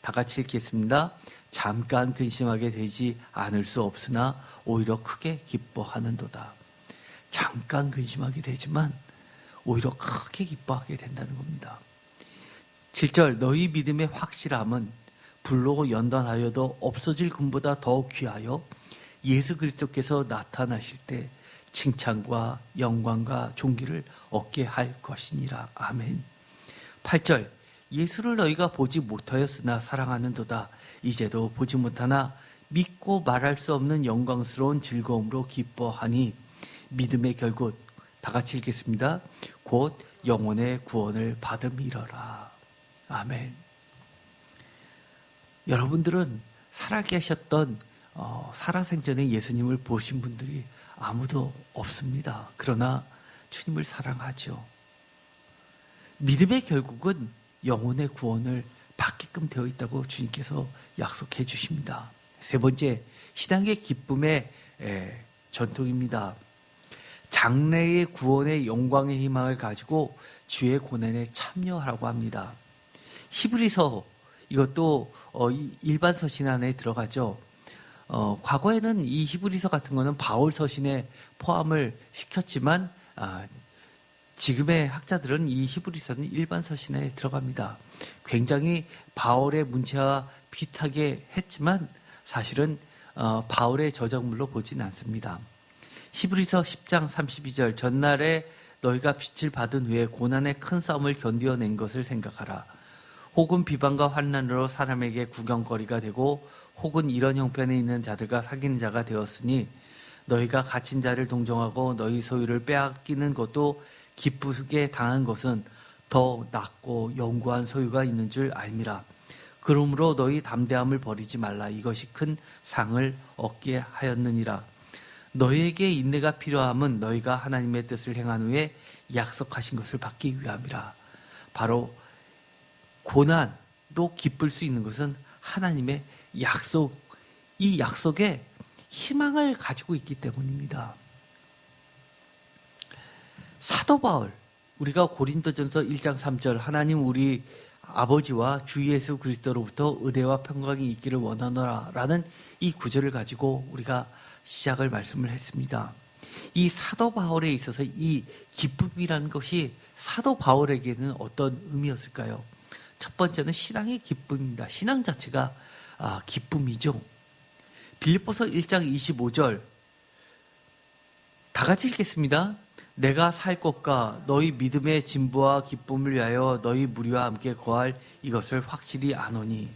다 같이 읽겠습니다. 잠깐 근심하게 되지 않을 수 없으나 오히려 크게 기뻐하는도다. 잠깐 근심하게 되지만 오히려 크게 기뻐하게 된다는 겁니다. 7절, 너희 믿음의 확실함은 불로 연단하여도 없어질 금보다 더 귀하여 예수 그리스도께서 나타나실 때 칭찬과 영광과 존귀를 얻게 할 것이니라. 아멘. 8절, 예수를 너희가 보지 못하였으나 사랑하는도다. 이제도 보지 못하나 믿고 말할 수 없는 영광스러운 즐거움으로 기뻐하니 믿음의 결국, 다 같이 읽겠습니다. 곧 영혼의 구원을 받음이러라. 아멘. 여러분들은 살아계셨던 살아생전에 예수님을 보신 분들이 아무도 없습니다. 그러나 주님을 사랑하죠. 믿음의 결국은 영혼의 구원을 받게끔 되어 있다고 주님께서 약속해 주십니다. 세 번째, 신앙의 기쁨의 전통입니다. 장래의 구원의 영광의 희망을 가지고 주의 고난에 참여하라고 합니다. 히브리서, 이것도 일반 서신 안에 들어가죠. 과거에는 이 히브리서 같은 거는 바울 서신에 포함을 시켰지만 지금의 학자들은 이 히브리서는 일반 서신에 들어갑니다. 굉장히 바울의 문체와 비슷하게 했지만 사실은 바울의 저작물로 보진 않습니다. 히브리서 10장 32절, 전날에 너희가 빛을 받은 후에 고난의 큰 싸움을 견디어낸 것을 생각하라. 혹은 비방과 환난으로 사람에게 구경거리가 되고 혹은 이런 형편에 있는 자들과 사귀는 자가 되었으니 너희가 갇힌 자를 동정하고 너희 소유를 빼앗기는 것도 기쁘게 당한 것은 더 낫고 영구한 소유가 있는 줄 알미라. 그러므로 너희 담대함을 버리지 말라. 이것이 큰 상을 얻게 하였느니라. 너희에게 인내가 필요함은 너희가 하나님의 뜻을 행한 후에 약속하신 것을 받기 위함이라. 바로 고난도 기쁠 수 있는 것은 하나님의 약속, 이 약속에 희망을 가지고 있기 때문입니다. 사도 바울, 우리가 고린도전서 1장 3절, 하나님 우리 아버지와 주 예수 그리스도로부터 은혜와 평강이 있기를 원하노라 라는 이 구절을 가지고 우리가 시작을 말씀을 했습니다. 이 사도 바울에 있어서 이 기쁨이라는 것이 사도 바울에게는 어떤 의미였을까요? 첫 번째는 신앙의 기쁨입니다. 신앙 자체가 기쁨이죠. 빌립보서 1장 25절 다 같이 읽겠습니다. 내가 살 것과 너희 믿음의 진보와 기쁨을 위하여 너희 무리와 함께 거할 이것을 확실히 아노니.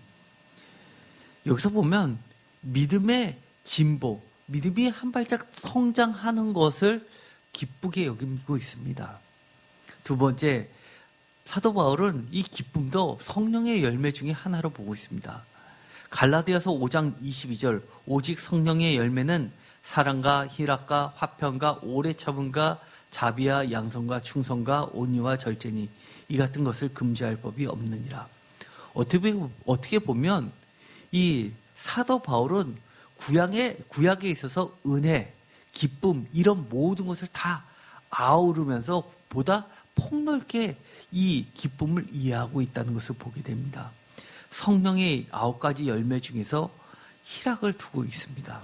여기서 보면 믿음의 진보, 믿음이 한 발짝 성장하는 것을 기쁘게 여기고 있습니다. 두 번째, 사도 바울은 이 기쁨도 성령의 열매 중에 하나로 보고 있습니다. 갈라디아서 5장 22절, 오직 성령의 열매는 사랑과 희락과 화평과 오래 참음과 자비와 양선과 충성과 온유와 절제니 이 같은 것을 금지할 법이 없느니라. 어떻게 보면 이 사도 바울은 구약에 있어서 은혜, 기쁨 이런 모든 것을 다 아우르면서 보다 폭넓게 이 기쁨을 이해하고 있다는 것을 보게 됩니다. 성령의 9가지 열매 중에서 희락을 두고 있습니다.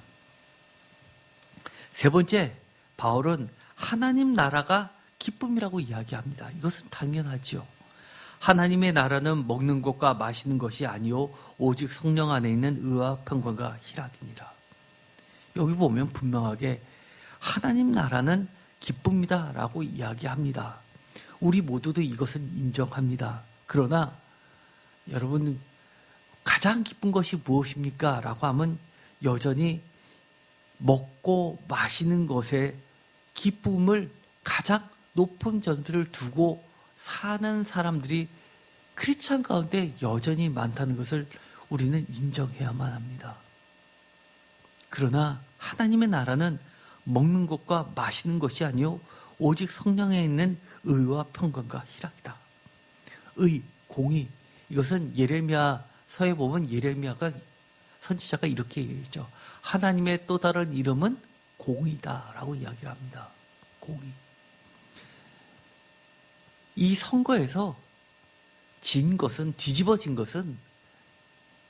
세 번째, 바울은 하나님 나라가 기쁨이라고 이야기합니다. 이것은 당연하지요. 하나님의 나라는 먹는 것과 마시는 것이 아니요 오직 성령 안에 있는 의와 평강과 희락이니라. 여기 보면 분명하게 하나님 나라는 기쁨이다라고 이야기합니다. 우리 모두도 이것은 인정합니다. 그러나 여러분, 가장 기쁜 것이 무엇입니까? 라고 하면 여전히 먹고 마시는 것에 기쁨을 가장 높은 전수를 두고 사는 사람들이 크리스찬 가운데 여전히 많다는 것을 우리는 인정해야만 합니다. 그러나 하나님의 나라는 먹는 것과 마시는 것이 아니요 오직 성령에 있는 의와 평강과 희락이다. 의, 공의, 이것은 예레미야서에 보면 예레미야가 선지자가 이렇게 얘기했죠. 하나님의 또 다른 이름은 공의다라고 이야기를 합니다. 공의. 이 선거에서 뒤집어진 것은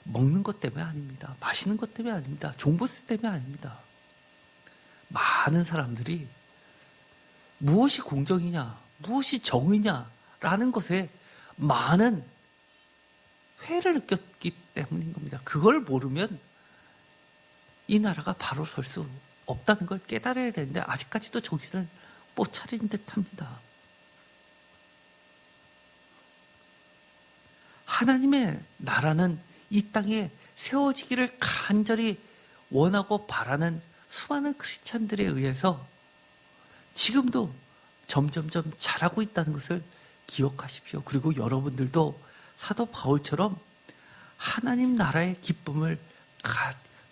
먹는 것 때문에 아닙니다. 마시는 것 때문에 아닙니다. 종부세 때문에 아닙니다. 많은 사람들이 무엇이 공정이냐, 무엇이 정의냐라는 것에 많은 회의를 느꼈기 때문인 겁니다. 그걸 모르면 이 나라가 바로 설 수 없다는 걸 깨달아야 되는데 아직까지도 정신을 못 차린 듯합니다. 하나님의 나라는 이 땅에 세워지기를 간절히 원하고 바라는 수많은 크리스찬들에 의해서 지금도 점점점 자라고 있다는 것을 기억하십시오. 그리고 여러분들도 사도 바울처럼 하나님 나라의 기쁨을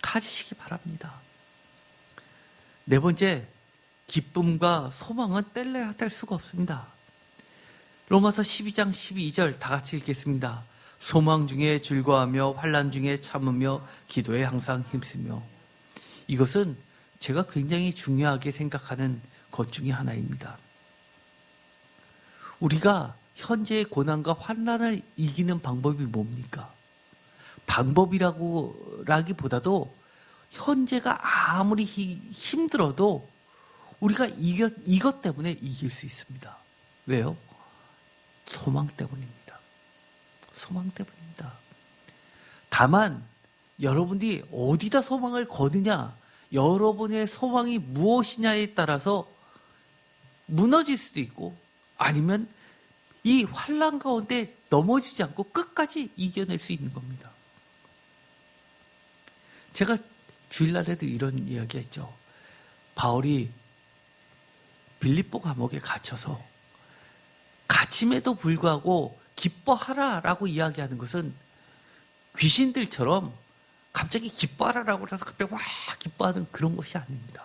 가지시기 바랍니다. 네 번째, 기쁨과 소망은 뗄래야 뗄 수가 없습니다. 로마서 12장 12절 다 같이 읽겠습니다. 소망 중에 즐거워하며 환난 중에 참으며 기도에 항상 힘쓰며. 이것은 제가 굉장히 중요하게 생각하는 것 중에 하나입니다. 우리가 현재의 고난과 환난을 이기는 방법이 뭡니까? 방법이라기보다도 현재가 아무리 힘들어도 우리가 이것 때문에 이길 수 있습니다. 왜요? 소망 때문입니다. 소망 때문입니다. 다만 여러분이 어디다 소망을 거느냐, 여러분의 소망이 무엇이냐에 따라서 무너질 수도 있고 아니면 이 환난 가운데 넘어지지 않고 끝까지 이겨낼 수 있는 겁니다. 제가 주일날에도 이런 이야기 했죠. 바울이 빌립보 감옥에 갇혀서 갇힘에도 불구하고 기뻐하라라고 이야기하는 것은 귀신들처럼 갑자기 기뻐하라라고 해서 갑자기 와 기뻐하는 그런 것이 아닙니다.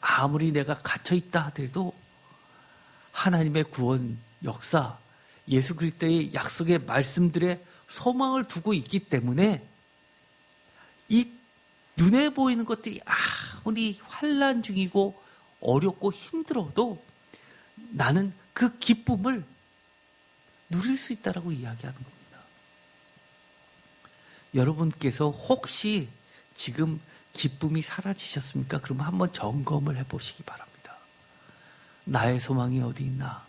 아무리 내가 갇혀있다 하더라도 하나님의 구원 역사, 예수 그리스도의 약속의 말씀들에 소망을 두고 있기 때문에 이 눈에 보이는 것들이 아무리 환난 중이고 어렵고 힘들어도 나는 그 기쁨을 누릴 수 있다라고 이야기하는 겁니다. 여러분께서 혹시 지금 기쁨이 사라지셨습니까? 그러면 한번 점검을 해보시기 바랍니다. 나의 소망이 어디 있나?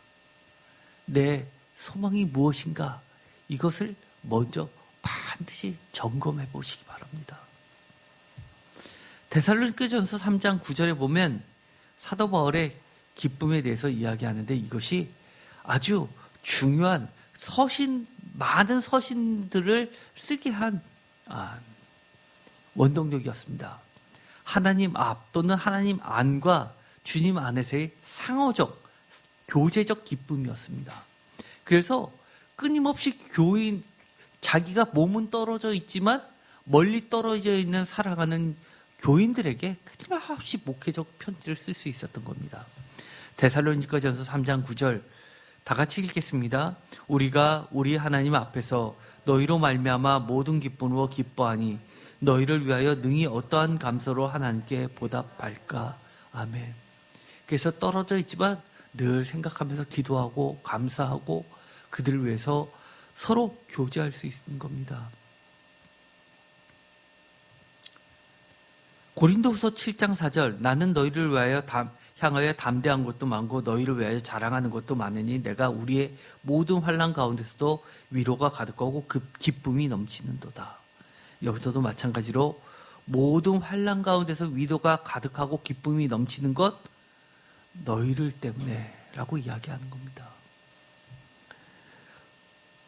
내 소망이 무엇인가? 이것을 먼저 반드시 점검해 보시기 바랍니다. 데살로니가전서 3장 9절에 보면 사도 바울의 기쁨에 대해서 이야기하는데 이것이 아주 중요한 많은 서신들을 쓰게 한 원동력이었습니다. 하나님 앞 또는 하나님 안과 주님 안에서의 상호적, 교제적 기쁨이었습니다. 그래서 끊임없이 자기가 몸은 떨어져 있지만 멀리 떨어져 있는 살아가는 교인들에게 끊임없이 목회적 편지를 쓸 수 있었던 겁니다. 데살로니가전서 3장 9절 다 같이 읽겠습니다. 우리가 우리 하나님 앞에서 너희로 말미암아 모든 기쁨으로 기뻐하니 너희를 위하여 능히 어떠한 감사로 하나님께 보답할까. 아멘. 그래서 떨어져 있지만 늘 생각하면서 기도하고 감사하고 그들을 위해서 서로 교제할 수 있는 겁니다. 고린도후서 7장 4절 나는 너희를 위하여 향하여 담대한 것도 많고 너희를 위하여 자랑하는 것도 많으니 내가 우리의 모든 환난 가운데서도 위로가 가득하고 기쁨이 넘치는도다. 여기서도 마찬가지로 모든 환난 가운데서 위로가 가득하고 기쁨이 넘치는 것 너희를 때문에 라고 이야기하는 겁니다.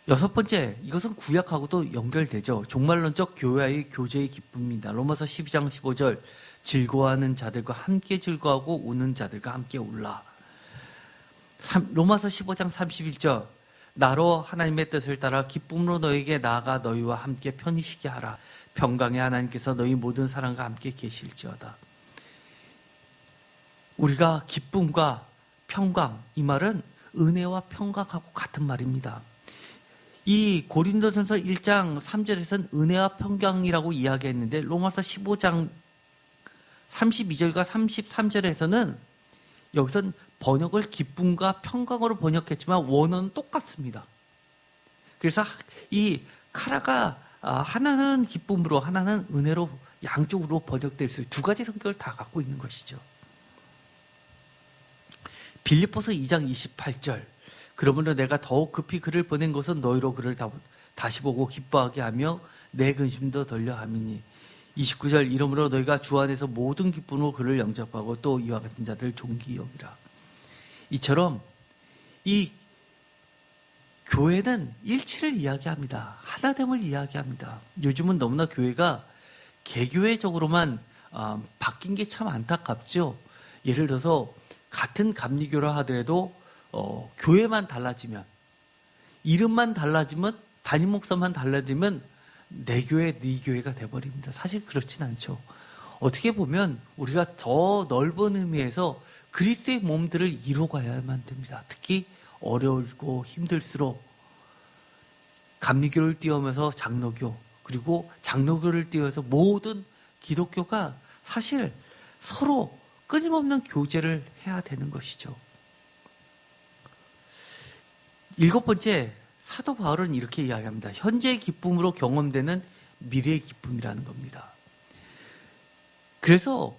여섯 번째, 이것은 구약하고도 연결되죠. 종말론적 교회의 교제의 기쁨입니다. 로마서 12장 15절 즐거워하는 자들과 함께 즐거워하고 우는 자들과 함께 울라. 로마서 15장 31절 나로 하나님의 뜻을 따라 기쁨으로 너에게 나아가 너희와 함께 편히 쉬게 하라. 평강의 하나님께서 너희 모든 사람과 함께 계실지어다. 우리가 기쁨과 평강, 이 말은 은혜와 평강하고 같은 말입니다. 이 고린도전서 1장 3절에서는 은혜와 평강이라고 이야기했는데 로마서 15장 32절과 33절에서는 여기선 번역을 기쁨과 평강으로 번역했지만 원어는 똑같습니다. 그래서 이 카라가 하나는 기쁨으로 하나는 은혜로 양쪽으로 번역될 수 있는 두 가지 성격을 다 갖고 있는 것이죠. 빌립보서 2장 28절 그러므로 내가 더욱 급히 그를 보낸 것은 너희로 그를 다시 보고 기뻐하게 하며 내 근심도 덜려 함이니 29절 이러므로 너희가 주 안에서 모든 기쁨으로 그를 영접하고 또 이와 같은 자들 존귀 여기라. 이처럼 이 교회는 일치를 이야기합니다. 하나됨을 이야기합니다. 요즘은 너무나 교회가 개교회적으로만 바뀐 게 참 안타깝죠. 예를 들어서 같은 감리교라 하더라도 교회만 달라지면 이름만 달라지면 담임 목사만 달라지면 내 교회 네 교회가 돼버립니다. 사실 그렇진 않죠. 어떻게 보면 우리가 더 넓은 의미에서 그리스도의 몸들을 이뤄가야만 됩니다. 특히 어려울고 힘들수록 감리교를 띄우면서 장로교 그리고 장로교를 띄워서 모든 기독교가 사실 서로 끊임없는 교제를 해야 되는 것이죠. 일곱 번째, 사도 바울은 이렇게 이야기합니다. 현재의 기쁨으로 경험되는 미래의 기쁨이라는 겁니다. 그래서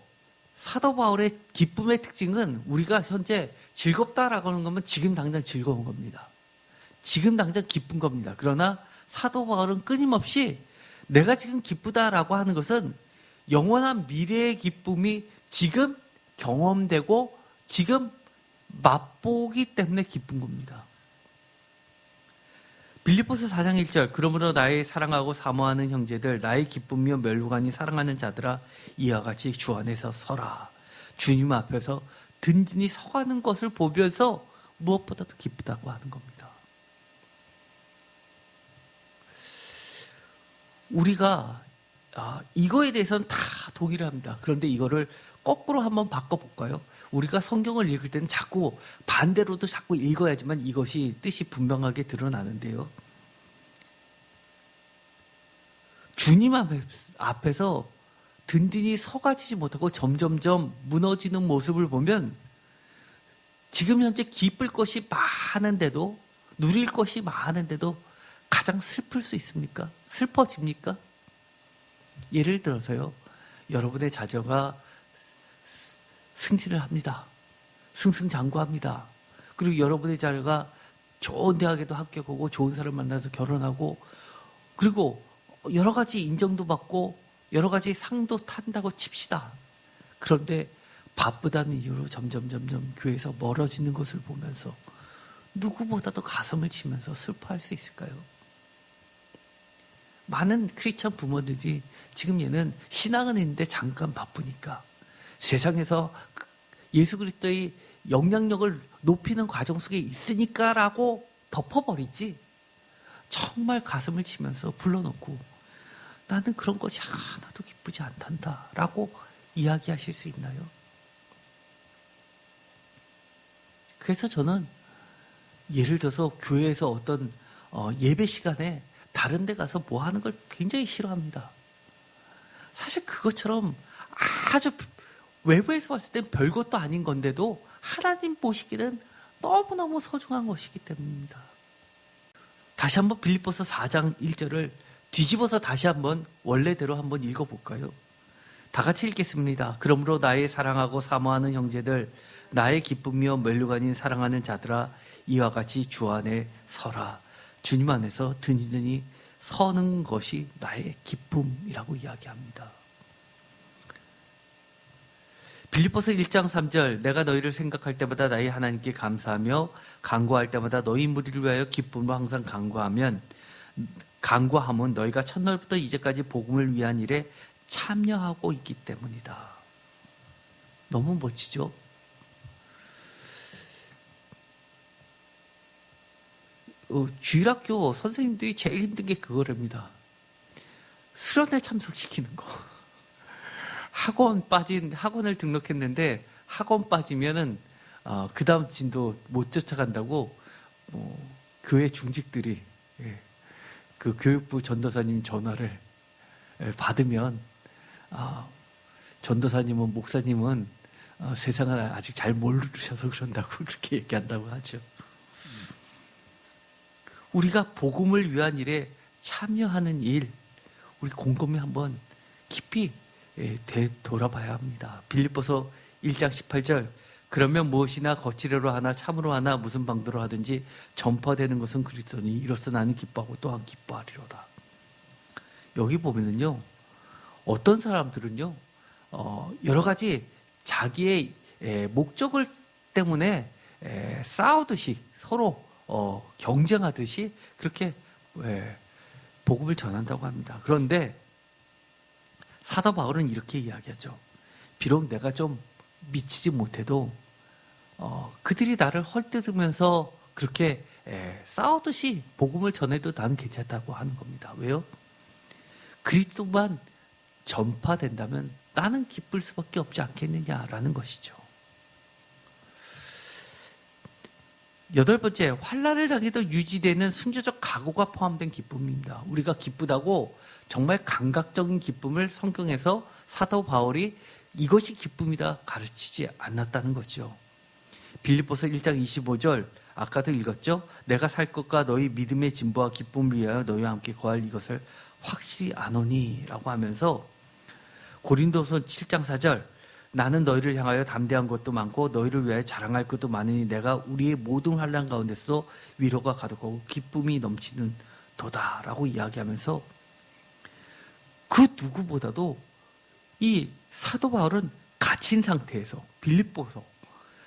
사도 바울의 기쁨의 특징은 우리가 현재 즐겁다라고 하는 거면 지금 당장 즐거운 겁니다. 지금 당장 기쁜 겁니다. 그러나 사도 바울은 끊임없이 내가 지금 기쁘다라고 하는 것은 영원한 미래의 기쁨이 지금 경험되고 지금 맛보기 때문에 기쁜 겁니다. 빌립보서 4장 1절 그러므로 나의 사랑하고 사모하는 형제들 나의 기쁨이며 멸류관이 사랑하는 자들아 이와 같이 주 안에서 서라. 주님 앞에서 든든히 서가는 것을 보면서 무엇보다도 기쁘다고 하는 겁니다. 우리가 이거에 대해서는 다 동의를 합니다. 그런데 이거를 거꾸로 한번 바꿔볼까요? 우리가 성경을 읽을 때는 자꾸 반대로도 자꾸 읽어야지만 이것이 뜻이 분명하게 드러나는데요. 주님 앞에서 든든히 서가지지 못하고 점점점 무너지는 모습을 보면 지금 현재 기쁠 것이 많은데도 누릴 것이 많은데도 가장 슬플 수 있습니까? 슬퍼집니까? 예를 들어서요. 여러분의 자녀가 승진을 합니다. 승승장구합니다. 그리고 여러분의 자녀가 좋은 대학에도 합격하고 좋은 사람 만나서 결혼하고 그리고 여러 가지 인정도 받고 여러 가지 상도 탄다고 칩시다. 그런데 바쁘다는 이유로 점점 교회에서 멀어지는 것을 보면서 누구보다도 가슴을 치면서 슬퍼할 수 있을까요? 많은 크리스천 부모들이 지금 얘는 신앙은 있는데 잠깐 바쁘니까 세상에서 예수 그리스도의 영향력을 높이는 과정 속에 있으니까라고 덮어버리지, 정말 가슴을 치면서 불러놓고 나는 그런 것이 하나도 기쁘지 않단다라고 이야기하실 수 있나요? 그래서 저는 예를 들어서 교회에서 어떤 예배 시간에 다른 데 가서 뭐 하는 걸 굉장히 싫어합니다. 사실 그것처럼 아주 외부에서 봤을 땐 별것도 아닌 건데도 하나님 보시기는 너무너무 소중한 것이기 때문입니다. 다시 한번 빌립보서 4장 1절을 뒤집어서 다시 한번 원래대로 한번 읽어볼까요? 다 같이 읽겠습니다. 그러므로 나의 사랑하고 사모하는 형제들, 나의 기쁨이요 멸류관인 사랑하는 자들아, 이와 같이 주 안에 서라. 주님 안에서 든든히 서는 것이 나의 기쁨이라고 이야기합니다. 빌립보서 1장 3절, 내가 너희를 생각할 때마다 나의 하나님께 감사하며 간구할 때마다 너희 무리를 위하여 기쁨으로 항상 간구함은 너희가 첫날부터 이제까지 복음을 위한 일에 참여하고 있기 때문이다. 너무 멋지죠? 주일학교 선생님들이 제일 힘든 게 그거랍니다. 수련회 참석시키는 거. 학원을 등록했는데 학원 빠지면은 그 다음 진도 못 쫓아간다고 교회 중직들이 그 교육부 전도사님 전화를 받으면 전도사님은 목사님은 세상을 아직 잘 모르셔서 그런다고 그렇게 얘기한다고 하죠. 우리가 복음을 위한 일에 참여하는 일, 우리 곰곰이 한번 깊이 되돌아봐야 합니다. 빌립보서 1장 18절, 그러면 무엇이나 거칠어로 하나 참으로 하나 무슨 방도로 하든지 전파되는 것은 그리스도니 이로써 나는 기뻐하고 또한 기뻐하리로다. 여기 보면은요, 어떤 사람들은요 여러 가지 자기의 목적을 때문에 싸우듯이 서로 경쟁하듯이 그렇게 복음을 전한다고 합니다. 그런데 사도 바울은 이렇게 이야기하죠. 비록 내가 좀 미치지 못해도 그들이 나를 헐뜯으면서 그렇게 싸우듯이 복음을 전해도 나는 괜찮다고 하는 겁니다. 왜요? 그리스도만 전파된다면 나는 기쁠 수밖에 없지 않겠느냐라는 것이죠. 8번째, 환난을 당해도 유지되는 순교적 각오가 포함된 기쁨입니다. 우리가 기쁘다고 정말 감각적인 기쁨을 성경에서 사도 바울이 이것이 기쁨이다 가르치지 않았다는 거죠. 빌립보서 1장 25절, 아까도 읽었죠? 내가 살 것과 너희 믿음의 진보와 기쁨을 위하여 너희와 함께 거할 이것을 확실히 아노니 라고 하면서 고린도서 7장 4절, 나는 너희를 향하여 담대한 것도 많고 너희를 위하여 자랑할 것도 많으니 내가 우리의 모든 환난 가운데서 위로가 가득하고 기쁨이 넘치는 도다라고 이야기하면서 그 누구보다도 이 사도 바울은 갇힌 상태에서, 빌립보서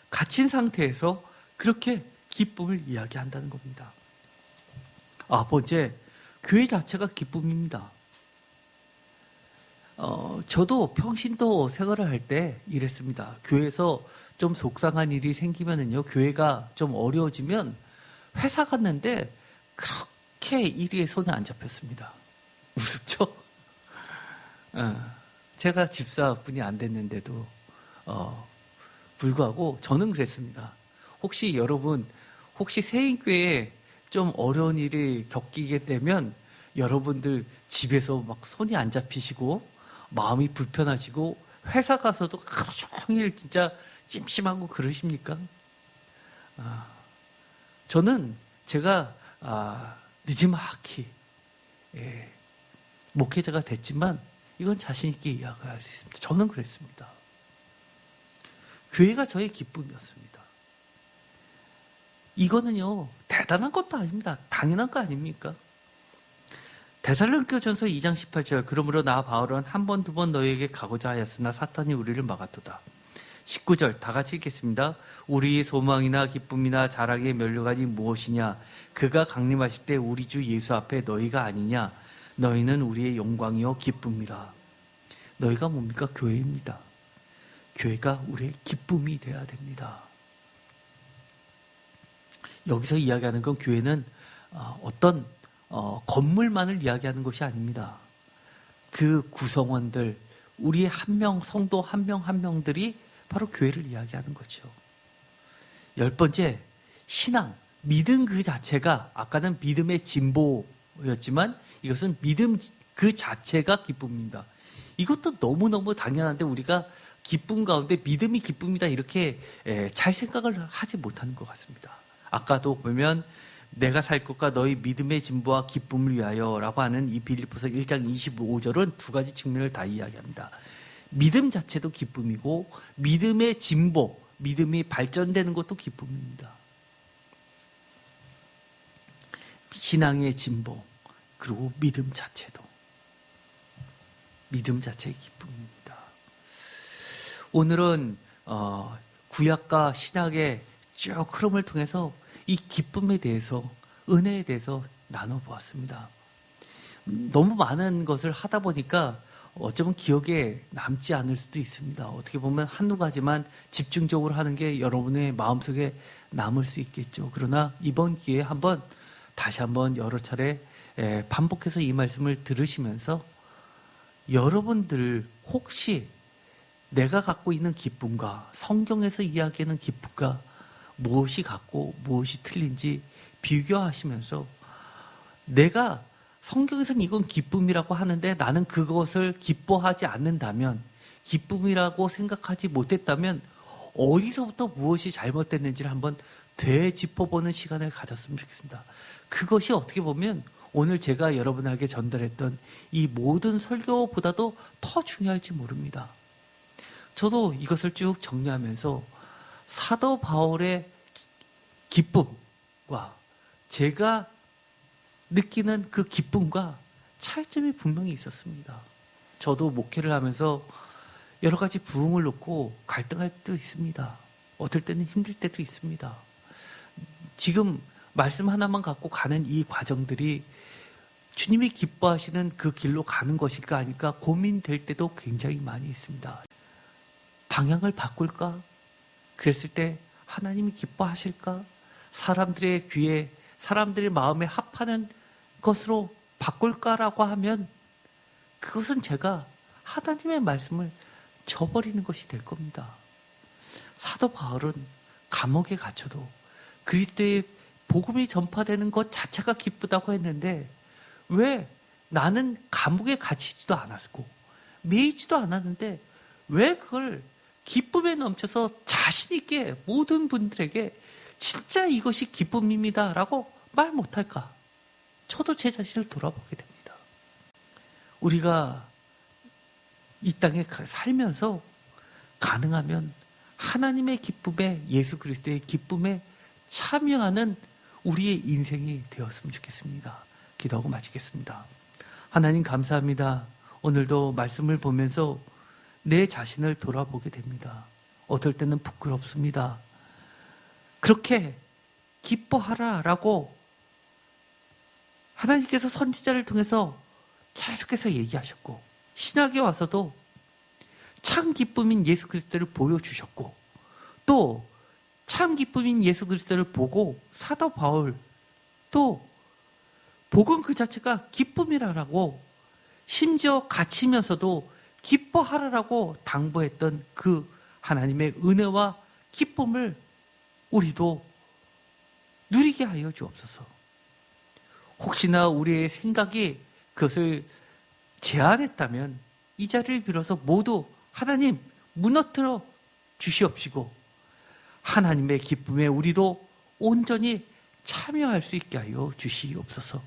갇힌 상태에서 그렇게 기쁨을 이야기한다는 겁니다. 번째, 교회 자체가 기쁨입니다. 저도 평신도 생활을 할 때 이랬습니다. 교회에서 좀 속상한 일이 생기면은요, 교회가 좀 어려워지면 회사 갔는데 그렇게 일에 손에 안 잡혔습니다. 우습죠? 제가 집사분이 안 됐는데도 불구하고 저는 그랬습니다. 혹시 여러분, 세인교회에 좀 어려운 일이 겪이게 되면 여러분들 집에서 막 손이 안 잡히시고 마음이 불편하시고 회사 가서도 하루 종일 진짜 찜찜하고 그러십니까? 저는 제가 늦지막히 목회자가 됐지만 이건 자신 있게 이야기할 수 있습니다. 저는 그랬습니다. 교회가 저의 기쁨이었습니다. 이거는요, 대단한 것도 아닙니다. 당연한 거 아닙니까? 데살로니가전서 2장 18절, 그러므로 나 바울은 한 번, 두 번 너희에게 가고자 하였으나 사탄이 우리를 막았도다. 19절 다 같이 읽겠습니다. 우리의 소망이나 기쁨이나 자랑의 면류관이 무엇이냐? 그가 강림하실 때 우리 주 예수 앞에 너희가 아니냐? 너희는 우리의 영광이요 기쁨이라. 너희가 뭡니까? 교회입니다. 교회가 우리의 기쁨이 되어야 됩니다. 여기서 이야기하는 건 교회는 어떤 건물만을 이야기하는 것이 아닙니다. 그 구성원들, 우리의 한 명, 성도 한 명 한 명들이 바로 교회를 이야기하는 거죠. 10번째, 신앙, 믿음 그 자체가, 아까는 믿음의 진보였지만 이것은 믿음 그 자체가 기쁨입니다. 이것도 너무너무 당연한데 우리가 기쁨 가운데 믿음이 기쁨이다 이렇게 잘 생각을 하지 못하는 것 같습니다. 아까도 보면 내가 살 것과 너희 믿음의 진보와 기쁨을 위하여 라고 하는 이 빌립보서 1장 25절은 두 가지 측면을 다 이야기합니다. 믿음 자체도 기쁨이고 믿음의 진보, 믿음이 발전되는 것도 기쁨입니다. 신앙의 진보, 그리고 믿음 자체도. 믿음 자체의 기쁨입니다. 오늘은 구약과 신약의 쭉 흐름을 통해서 이 기쁨에 대해서, 은혜에 대해서 나눠보았습니다. 너무 많은 것을 하다 보니까 어쩌면 기억에 남지 않을 수도 있습니다. 어떻게 보면 한두 가지만 집중적으로 하는 게 여러분의 마음속에 남을 수 있겠죠. 그러나 이번 기회에 다시 한번 여러 차례 반복해서 이 말씀을 들으시면서 여러분들 혹시 내가 갖고 있는 기쁨과 성경에서 이야기하는 기쁨과 무엇이 같고 무엇이 틀린지 비교하시면서 내가 성경에서는 이건 기쁨이라고 하는데 나는 그것을 기뻐하지 않는다면, 기쁨이라고 생각하지 못했다면 어디서부터 무엇이 잘못됐는지를 한번 되짚어보는 시간을 가졌으면 좋겠습니다. 그것이 어떻게 보면 오늘 제가 여러분에게 전달했던 이 모든 설교보다도 더 중요할지 모릅니다. 저도 이것을 쭉 정리하면서 사도 바울의 기쁨과 제가 느끼는 그 기쁨과 차이점이 분명히 있었습니다. 저도 목회를 하면서 여러 가지 부흥을 놓고 갈등할 때도 있습니다. 어떨 때는 힘들 때도 있습니다. 지금 말씀 하나만 갖고 가는 이 과정들이 주님이 기뻐하시는 그 길로 가는 것일까 아닐까 고민될 때도 굉장히 많이 있습니다. 방향을 바꿀까? 그랬을 때 하나님이 기뻐하실까? 사람들의 귀에, 사람들의 마음에 합하는 것으로 바꿀까라고 하면 그것은 제가 하나님의 말씀을 저버리는 것이 될 겁니다. 사도 바울은 감옥에 갇혀도 그리스도의 복음이 전파되는 것 자체가 기쁘다고 했는데 왜 나는 감옥에 갇히지도 않았고 매이지도 않았는데 왜 그걸 기쁨에 넘쳐서 자신 있게 모든 분들에게 진짜 이것이 기쁨입니다 라고 말 못할까? 저도 제 자신을 돌아보게 됩니다. 우리가 이 땅에 살면서 가능하면 하나님의 기쁨에, 예수 그리스도의 기쁨에 참여하는 우리의 인생이 되었으면 좋겠습니다. 기도하고 마치겠습니다. 하나님 감사합니다. 오늘도 말씀을 보면서 내 자신을 돌아보게 됩니다. 어떨 때는 부끄럽습니다. 그렇게 기뻐하라 라고 하나님께서 선지자를 통해서 계속해서 얘기하셨고 신약에 와서도 참 기쁨인 예수 그리스도를 보여주셨고 또 참 기쁨인 예수 그리스도를 보고 사도 바울 또 복음 그 자체가 기쁨이라고 심지어 갇히면서도 기뻐하라라고 당부했던 그 하나님의 은혜와 기쁨을 우리도 누리게 하여 주옵소서. 혹시나 우리의 생각이 그것을 제한했다면 이 자리를 빌어서 모두 하나님 무너뜨려 주시옵시고 하나님의 기쁨에 우리도 온전히 참여할 수 있게 하여 주시옵소서.